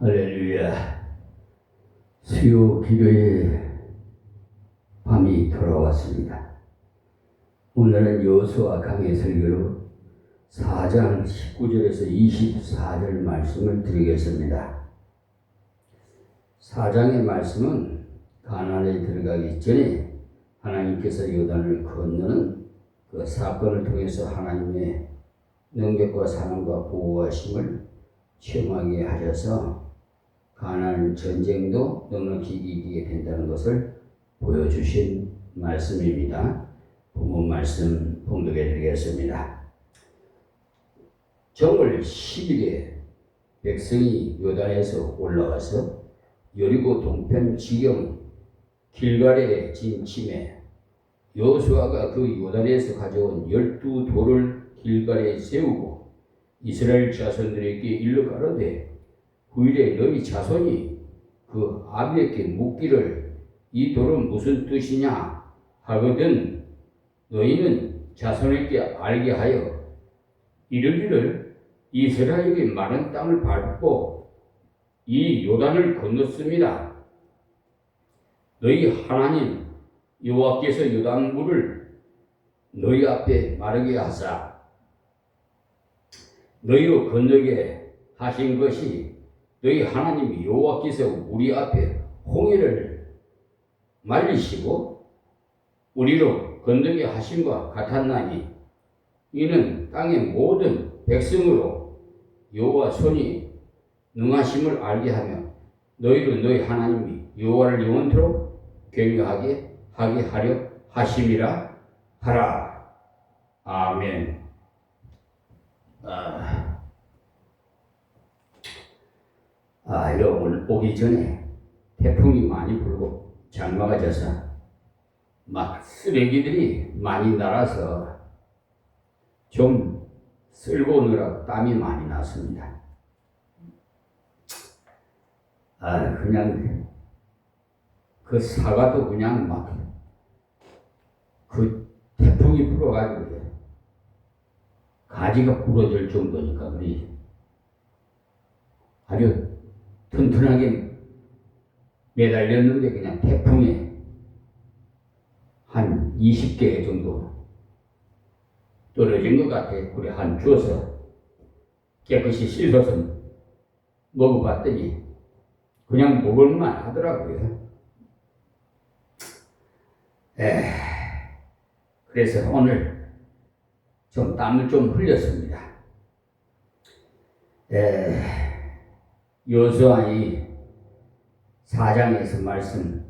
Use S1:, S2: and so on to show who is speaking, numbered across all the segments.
S1: 할렐루야. 수요 기도의 밤이 돌아왔습니다. 오늘은 여호수아 강해 설교로 4장 19절에서 24절 말씀을 드리겠습니다. 4장의 말씀은 가나안에 들어가기 전에 하나님께서 요단을 건너는 그 사건을 통해서 하나님의 능력과 사랑과 보호하심을 체험하게 하셔서 가나안 전쟁도 넉넉히 이기게 된다는 것을 보여주신 말씀입니다. 본문 말씀 봉독해 드리겠습니다. 정월 10일에 백성이 요단에서 올라와서 여리고 동편 지경 길갈에 진침해 여호수아가 그 요단에서 가져온 12돌을 길갈에 세우고 이스라엘 자손들에게 일러 가로되 후일에 너희 자손이 그 아비에게 묻기를 이 돌은 무슨 뜻이냐 하거든 너희는 자손에게 알게 하여 이르기를 이스라엘이 마른 땅을 밟고 이 요단을 건넜습니다. 너희 하나님 여호와께서 요단물을 너희 앞에 마르게 하사 너희로 건너게 하신 것이 너희 하나님 여호와께서 우리 앞에 홍해를 말리시고 우리로 건너게 하심과 같았나니 이는 땅의 모든 백성으로 여호와 손이 능하심을 알게 하며 너희로 너희 하나님이 여호와를 영원토록 경외하게 하게 하려 하심이라 하라. 아멘. 오늘 오기 전에 태풍이 많이 불고 장마가 져서 막 쓰레기들이 많이 날아서 좀 쓸고 오느라 땀이 많이 났습니다. 그냥 그 사과도 그냥 막 그 태풍이 불어가지고 가지가 부러질 정도니까 그리 아주 튼튼하게 매달렸는데 그냥 태풍에 한 20개 정도 떨어진 것 같아. 그래 한 주워서 깨끗이 씻어서 먹어봤더니 그냥 먹을만 하더라고요. 그래서 오늘 좀 땀을 좀 흘렸습니다. 여호수아의 4장에서 말씀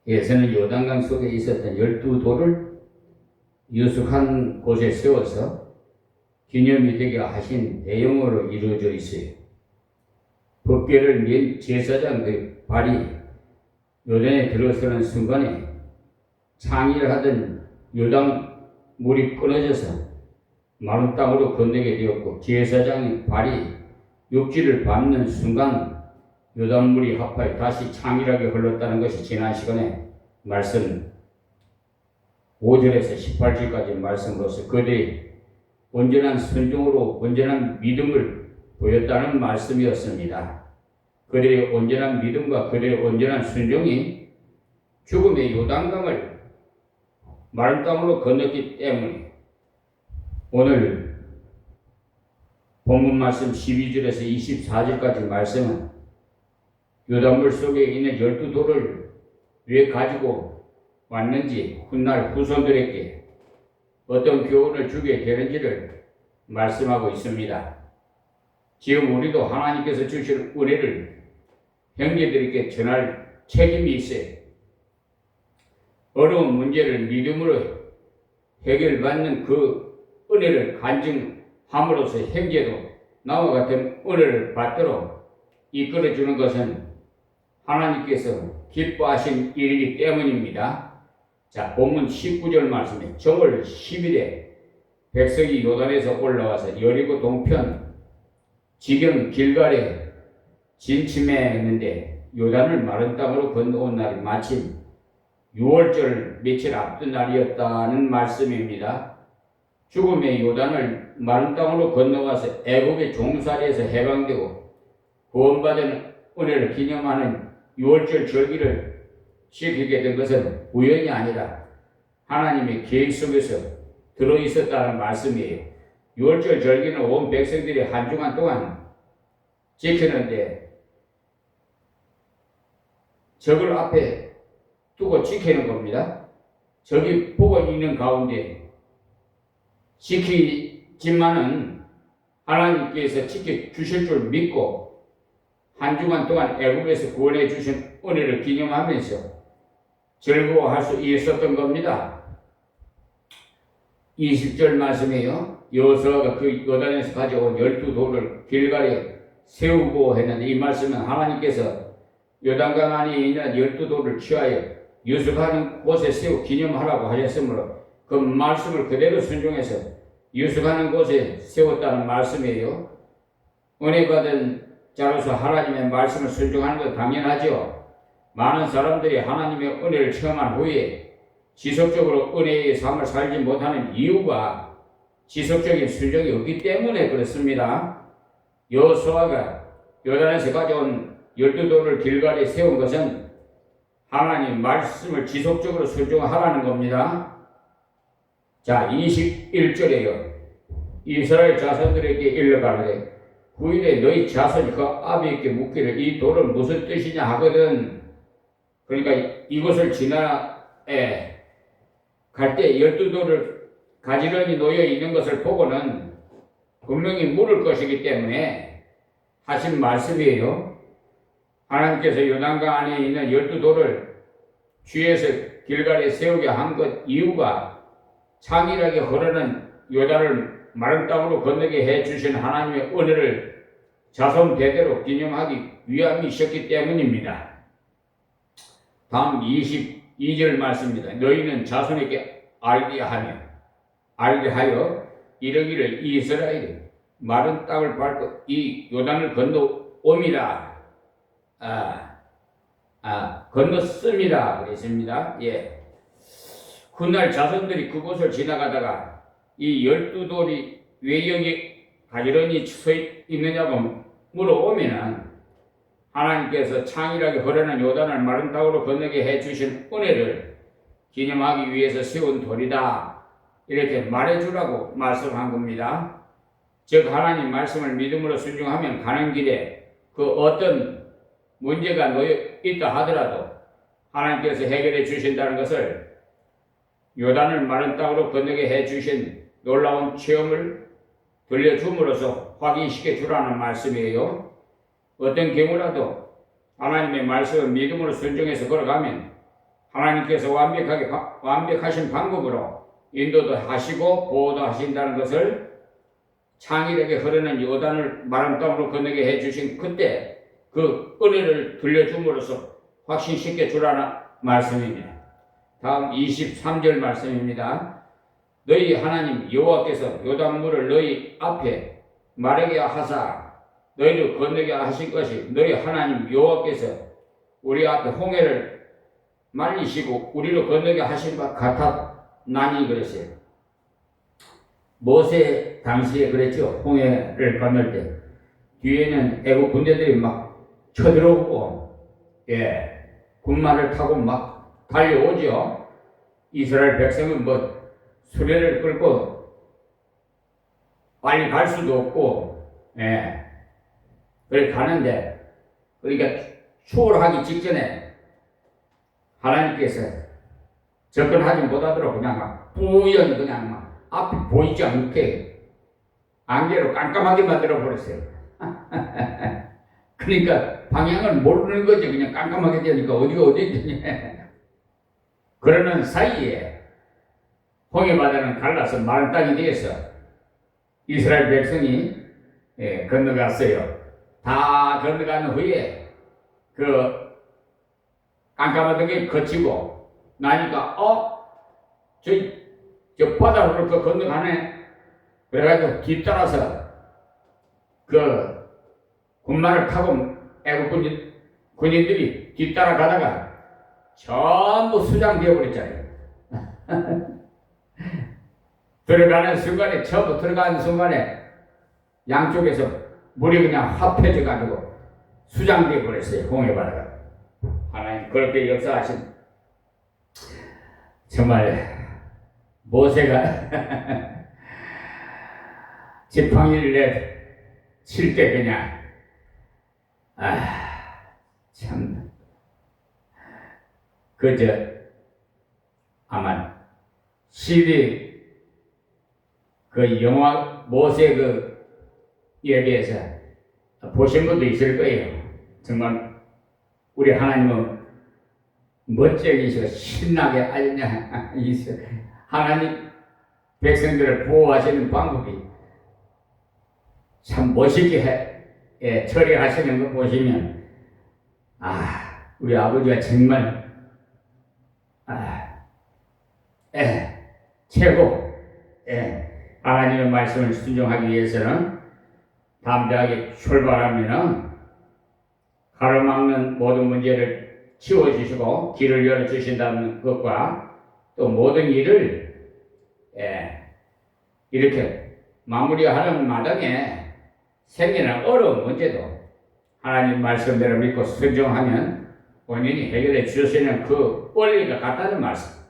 S1: 에서는 요단강 속에 있었던 12돌을 유숙한 곳에 세워서 기념이 되게 하신 내용으로 이루어져 있어요. 법궤를 맨 제사장의 발이 요단에 들어서는 순간에 창의를 하던 요단 물이 끊어져서 마른 땅으로 건너게 되었고 제사장의 발이 육지를 밟는 순간 요단물이 합하여 다시 창일하게 흘렀다는 것이 지난 시간에 말씀 5절에서 18절까지 말씀으로서 그들이 온전한 순종으로 온전한 믿음을 보였다는 말씀이었습니다. 그들의 온전한 믿음과 그들의 온전한 순종이 죽음의 요단강을 마른 땅으로 건넜기 때문에 오늘 본문 말씀 12절에서 24절까지 말씀은 요단물 속에 있는 12돌을 왜 가지고 왔는지 훗날 후손들에게 어떤 교훈을 주게 되는지를 말씀하고 있습니다. 지금 우리도 하나님께서 주신 은혜를 형제들에게 전할 책임이 있어요. 어려운 문제를 믿음으로 해결받는 그 은혜를 간증함으로써 형제도 나와 같은 은혜를 받도록 이끌어주는 것은 하나님께서 기뻐하신 일이기 때문입니다. 자, 본문 19절 말씀에 정월 10일에 백성이 요단에서 올라와서 여리고 동편 지경 길갈에 진침했는데 요단을 마른 땅으로 건너온 날이 마침 6월절 며칠 앞둔 날이었다는 말씀입니다. 죽음의 요단을 마른 땅으로 건너가서 애굽의 종살이에서 해방되고 구원받은 은혜를 기념하는 유월절 절기를 지키게 된 것은 우연이 아니라 하나님의 계획 속에서 들어있었다는 말씀이에요. 유월절 절기는 온 백성들이 한 주간 동안 지키는데 적을 앞에 두고 지키는 겁니다. 적이 보고 있는 가운데 지키지만은 하나님께서 지켜주실 줄 믿고 한 주간 동안 애굽에서 구원해 주신 은혜를 기념하면서 즐거워할 수 있었던 겁니다. 20절 말씀이에요. 여호수아가 그 요단에서 가져온 12돌을 길갈에 세우고 했는데, 이 말씀은 하나님께서 요단강 안에 있는 12돌을 취하여 유숙하는 곳에 세워 기념하라고 하셨으므로 그 말씀을 그대로 순종해서 유숙하는 곳에 세웠다는 말씀이에요. 은혜 받은 자로서 하나님의 말씀을 순종하는 것 당연하죠. 많은 사람들이 하나님의 은혜를 체험한 후에 지속적으로 은혜의 삶을 살지 못하는 이유가 지속적인 순종이 없기 때문에 그렇습니다. 여호수아가 요단에서 가져온 12돌을 길갈에 세운 것은 하나님 말씀을 지속적으로 순종하라는 겁니다. 자, 21절에요. 이스라엘 자손들에게 일러가르되 후일에 너희 자손이 그 아비에게 묻기를 이 돌은 무슨 뜻이냐 하거든. 그러니까 이곳을 지나 갈 때 12돌을 가지런히 놓여 있는 것을 보고는 분명히 물을 것이기 때문에 하신 말씀이에요. 하나님께서 요단강 안에 있는 12돌을 주에서 길갈에 세우게 한 것 이유가 창일하게 흐르는 요단을 마른 땅으로 건너게 해주신 하나님의 은혜를 자손 대대로 기념하기 위함이 있었기 때문입니다. 다음 22절 말씀입니다. 너희는 자손에게 알게 하여 이르기를 이스라엘이 마른 땅을 밟고 이 요단을 건너옴이라 건넜습니다. 그랬습니다. 예. 훗날 자손들이 그곳을 지나가다가 이 12돌이 왜 여기 가지런히 서 있느냐고 물어오면은 하나님께서 창일하게 흐르는 요단을 마른 땅으로 건너게 해주신 은혜를 기념하기 위해서 세운 돌이다, 이렇게 말해주라고 말씀한 겁니다. 즉 하나님 말씀을 믿음으로 순종하면 가는 길에 그 어떤 문제가 놓여 있다 하더라도 하나님께서 해결해 주신다는 것을 요단을 마른 땅으로 건너게 해주신 놀라운 체험을 들려줌으로써 확인시켜 주라는 말씀이에요. 어떤 경우라도 하나님의 말씀을 믿음으로 순종해서 걸어가면 하나님께서 완벽하신 방법으로 인도도 하시고 보호도 하신다는 것을 창일하게 흐르는 요단을 마른 땅으로 건너게 해주신 그때 그 은혜를 들려줌으로써 확신시켜 주라는 말씀입니다. 다음 23절 말씀입니다. 너희 하나님 여호와께서 요단물을 너희 앞에 마르게 하사 너희를 건너게 하신 것이 너희 하나님 여호와께서 우리 앞에 홍해를 말리시고 우리를 건너게 하신 것 같았나니 그랬어요. 모세 당시에 그랬죠. 홍해를 건널 때 뒤에는 애국 군대들이 막 쳐들어오고 군마를 타고 막 달려오죠. 이스라엘 백성은 수레를 끌고 빨리 갈 수도 없고 그렇게 가는데, 그러니까 추월하기 직전에 하나님께서 접근하지 못하도록 그냥 막 뿌연히 그냥 막 앞이 보이지 않게 안개로 깜깜하게 만들어 버렸어요. 그러니까 방향을 모르는 거죠. 그냥 깜깜하게 되니까 어디가 어디 있더니 그러는 사이에 홍해바다는 갈라서 마른 땅이 되어서 이스라엘 백성이 건너갔어요. 다 건너간 후에 그 깜깜하던 게 거치고 나니까 저 바다로 건너가네. 그래가지고 뒤따라서 그 군마를 타고 애국 군인들이 뒤따라가다가 전부 수장되어 버렸잖아요. 들어가는 순간에, 처음 들어가는 순간에 양쪽에서 물이 그냥 합해져 가지고 수장되어 버렸어요. 홍해바다가. 하나님 그렇게 역사하신, 정말 모세가 지팡이를 칠 때 그냥 참 그저 아마 CD 그 영화 모세 그 예배에서 보신 분도 있을 거예요. 정말 우리 하나님은 멋쟁이시고 신나게 알냐 하나님 백성들을 보호하시는 방법이 참 멋있게 처리하시는 거 보시면 우리 아버지가 정말 최고. 하나님의 말씀을 순종하기 위해서는 담대하게 출발하면은 가로막는 모든 문제를 치워주시고 길을 열어주신다는 것과 또 모든 일을 이렇게 마무리하는 마당에 생기는 어려운 문제도 하나님 말씀대로 믿고 순종하면 본인이 해결해 주시는 그 원리가 같다는 말씀.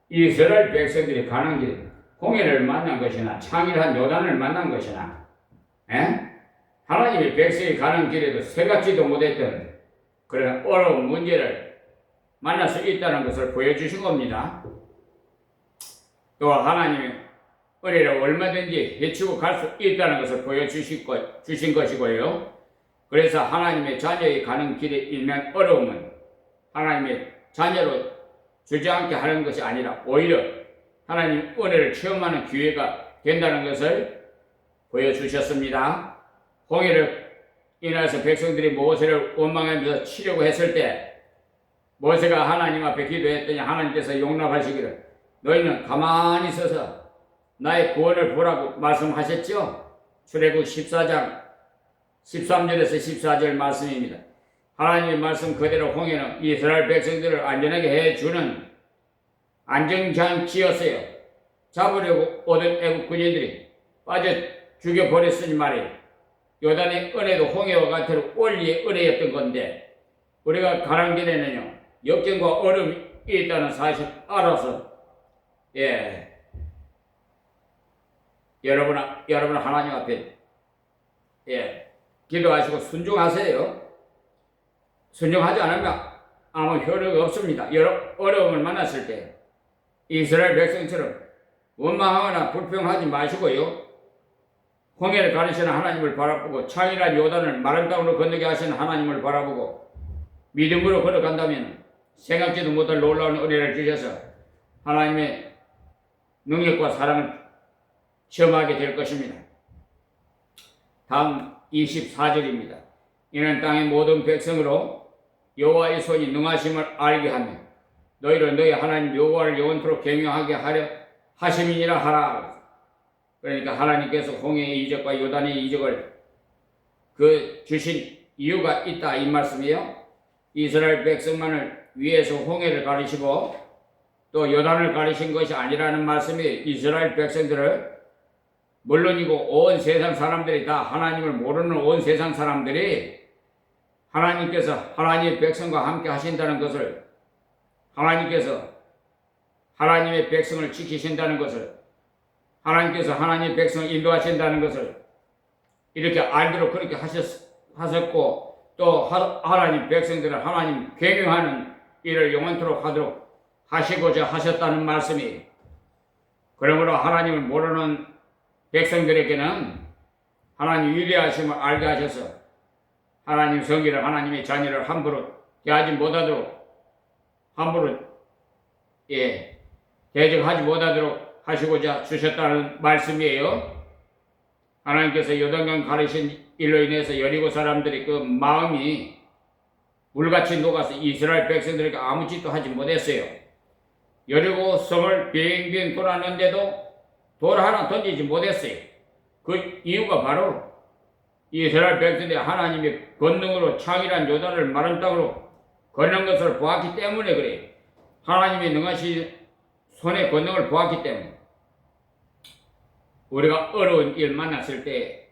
S1: 이스라엘 백성들이 가는 길, 홍해를 만난 것이나 창일한 요단을 만난 것이나 하나님의 백성이 가는 길에도 생각지도 못했던 그런 어려운 문제를 만날 수 있다는 것을 보여주신 겁니다. 또 하나님의 은혜를 얼마든지 헤치고 갈 수 있다는 것을 보여주신 것이고요. 그래서 하나님의 자녀의 가는 길에 있는 어려움은 하나님의 자녀로 주저앉게 하는 것이 아니라 오히려 하나님 은혜를 체험하는 기회가 된다는 것을 보여주셨습니다. 홍해를 인하여서 백성들이 모세를 원망하면서 치려고 했을 때 모세가 하나님 앞에 기도했더니 하나님께서 용납하시기를 너희는 가만히 서서 나의 구원을 보라고 말씀하셨죠. 출애굽 14장 13절에서 14절 말씀입니다. 하나님의 말씀 그대로 홍해는 이스라엘 백성들을 안전하게 해주는 안정장치였어요. 잡으려고 오던 애국 군인들이 빠져 죽여버렸으니 말이에요. 요단의 은혜도 홍해와 같은 원리의 은혜였던 건데 우리가 가는 길에는요 역경과 어려움이 있다는 사실 알아서 여러분 하나님 앞에 기도하시고 순종하세요. 순종하지 않으면 아무 효력이 없습니다. 어려움을 만났을 때 이스라엘 백성처럼 원망하거나 불평하지 마시고요. 홍해를 가르치는 하나님을 바라보고 창이란 요단을 마른 땅으로 건너게 하시는 하나님을 바라보고 믿음으로 걸어간다면 생각지도 못할 놀라운 은혜를 주셔서 하나님의 능력과 사랑을 체험하게 될 것입니다. 다음 24절입니다. 이는 땅의 모든 백성으로 여호와의 손이 능하심을 알게 하며 너희를 너희 하나님 여호와를 영원토록 경외하게 하려 하심이니라 하라. 그러니까 하나님께서 홍해의 이적과 요단의 이적을 주신 이유가 있다 이 말씀이에요. 이스라엘 백성만을 위해서 홍해를 가르치고 또 요단을 가르친 것이 아니라는 말씀이 이스라엘 백성들을 물론이고 온 세상 사람들이 다 하나님을 모르는 온 세상 사람들이 하나님께서 하나님의 백성과 함께 하신다는 것을 하나님께서 하나님의 백성을 지키신다는 것을 하나님께서 하나님의 백성을 인도하신다는 것을 이렇게 알도록 그렇게 하셨고 또 하나님 백성들을 하나님 경영하는 일을 영원토록 하도록 하시고자 하셨다는 말씀이 그러므로 하나님을 모르는 백성들에게는 하나님 위대하심을 알게 하셔서 하나님 성기를 하나님의 자녀를 함부로 대하지 못하도록 함부로 대적하지 못하도록 하시고자 주셨다는 말씀이에요. 하나님께서 요단강 가르신 일로 인해서 여리고 사람들이 그 마음이 물같이 녹아서 이스라엘 백성들에게 아무 짓도 하지 못했어요. 여리고 성을 빙빙 돌았는데도 돌 하나 던지지 못했어요. 그 이유가 바로 이스라엘 백성들이 하나님의 권능으로 창이란 요단을 마른 땅으로 건넌 것을 보았기 때문에 그래요. 하나님의 능하신 손의 권능을 보았기 때문에 우리가 어려운 일 만났을 때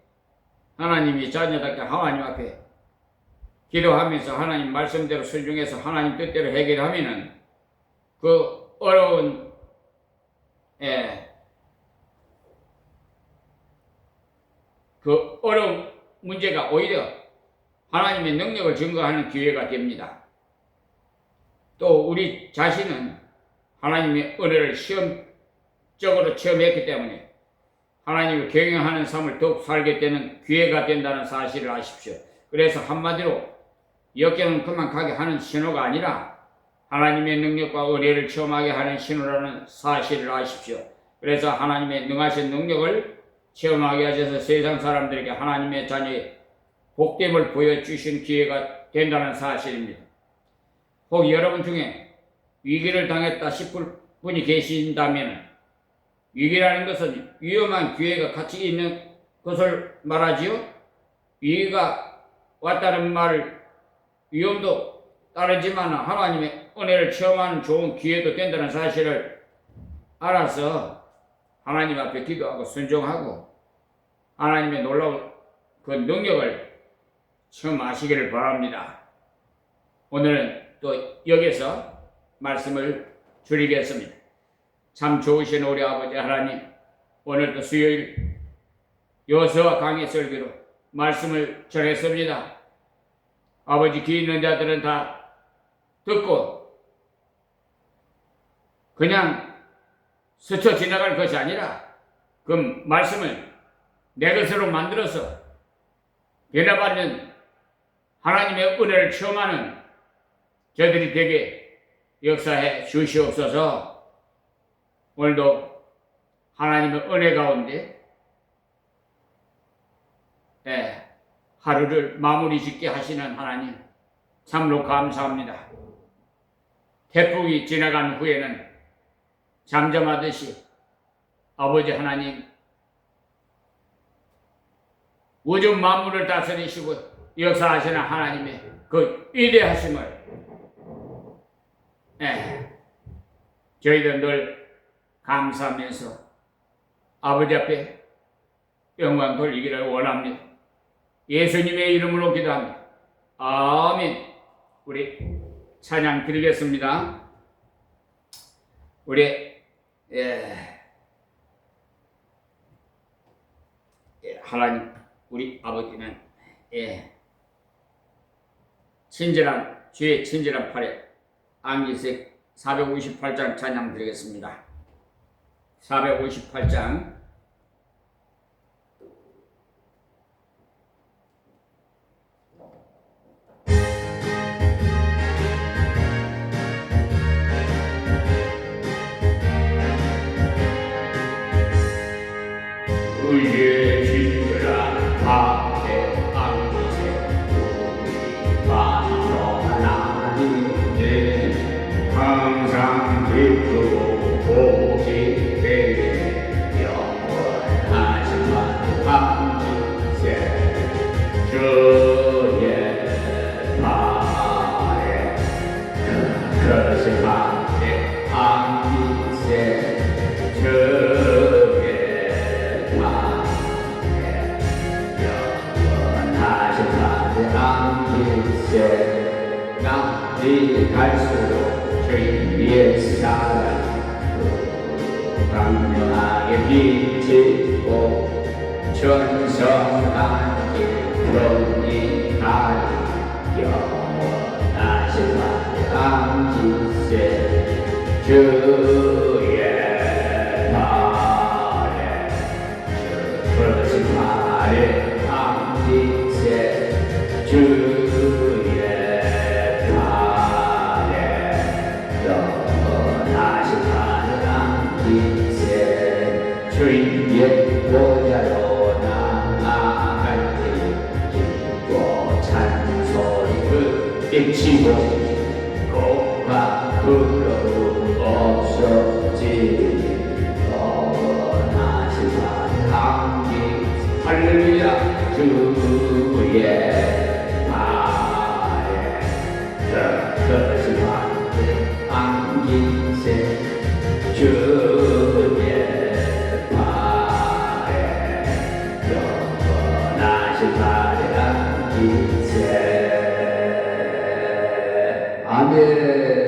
S1: 하나님이 자녀답게 하나님 앞에 기도하면서 하나님 말씀대로 순종해서 하나님 뜻대로 해결하면은 그 어려운 그 어려운 문제가 오히려 하나님의 능력을 증거하는 기회가 됩니다. 또 우리 자신은 하나님의 은혜를 시험적으로 체험했기 때문에 하나님을 경영하는 삶을 더욱 살게 되는 기회가 된다는 사실을 아십시오. 그래서 한마디로 역경은 그만 가게 하는 신호가 아니라 하나님의 능력과 은혜를 체험하게 하는 신호라는 사실을 아십시오. 그래서 하나님의 능하신 능력을 체험하게 하셔서 세상 사람들에게 하나님의 자녀의 복됨을 보여주신 기회가 된다는 사실입니다. 혹 여러분 중에 위기를 당했다 싶을 분이 계신다면 위기라는 것은 위험한 기회가 같이 있는 것을 말하지요. 위기가 왔다는 말을 위험도 따르지만 하나님의 은혜를 체험하는 좋은 기회도 된다는 사실을 알아서 하나님 앞에 기도하고 순종하고 하나님의 놀라운 그 능력을 체험하시기를 바랍니다. 오늘은 또 여기서 말씀을 드리겠습니다. 참 좋으신 우리 아버지 하나님, 오늘도 수요일 여호수아 강의 설교로 말씀을 전했습니다. 아버지, 귀 있는 자들은 다 듣고 그냥 스쳐 지나갈 것이 아니라 그 말씀을 내 것으로 만들어서 변화받는 하나님의 은혜를 체험하는 저들이 되게 역사해 주시옵소서. 오늘도 하나님의 은혜 가운데 하루를 마무리 짓게 하시는 하나님, 참으로 감사합니다. 태풍이 지나간 후에는 잠잠하듯이 아버지 하나님, 우주 만물을 다스리시고 역사하시는 하나님의 그 위대하심을 저희들 늘 감사하면서 아버지 앞에 영광 돌리기를 원합니다. 예수님의 이름으로 기도합니다. 아멘. 우리 찬양 드리겠습니다. 우리 하나님, 우리 아버지는 친절한 주의 친절한 팔에 안기색 458장 찬양 드리겠습니다. 458장. 의의 친절한 팔에 안기색 우리 하나님께 항상 기쁘고 복이 되게 영원하신 안기세 주의 팔에 크신 팔에 안기세 주의 팔에 영원하신 팔에 안기세 날이 갈수록 저희 위에 사랑 강렬하게 비치고 전성한 기쁨이 달 영원하신 말에 안기세 주의 말에 그러신 말에 안기세 주의 주의 보좌로 나아갈 때 기뻐 찬송을 입히고 고가 부러움 없었지. 원하신 감기 할렐루야. 주의 말에 그것을 받는 안기세 주의
S2: 아멘.